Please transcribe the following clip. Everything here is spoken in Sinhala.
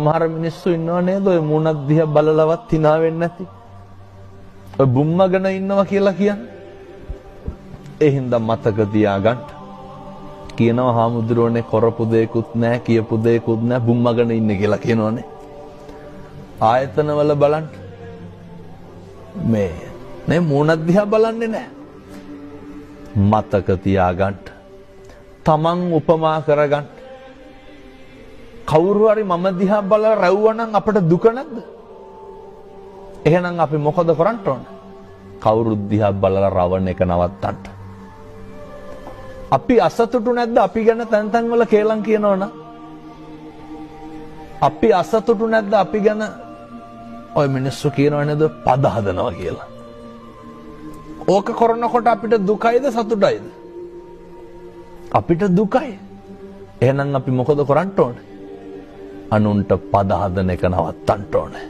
සමහර මිනිස්සු ඉන්නව නේද ඔය මූණක් දිහා බලලවත් hina වෙන්නේ නැති. ඔය බුම්මගෙන ඉන්නවා කියලා කියන්නේ. ඒ හින්දා මතක තියාගන්න. කියනවා හාමුදුරුවනේ කරපු දෙයක්වත් නැහැ කියපු දෙයක්වත් නැහැ බුම්මගෙන ඉන්නේ කියලා කියනවනේ. ආයතනවල බලන්න. මේ මූණක් දිහා බලන්නේ නැහැ. මතක තියාගන්න. තමන් උපමා කරගන්න. කවුරු හරි මම දිහා බලලා රැව්වනම් අපිට දුක නැද්ද? එහෙනම් අපි මොකද කරන්න ඕන? කවුරු දිහා බලලා රවණ එක නවත්තන්න. අපි අසතුටු නැද්ද අපි ගැන තැන් තැන් වල කේලම් කියනවනම්? අපි අසතුටු නැද්ද අපි ගැන ඔය මිනිස්සු කියනව නේද පද හදනවා කියලා. ඕක කරනකොට අපිට දුකයිද සතුටයිද? අපිට දුකයි. එහෙනම් අපි මොකද කරන්න ඕනේ? අනුන්ට පද හදන එක නවත්තන්න ඕනේ.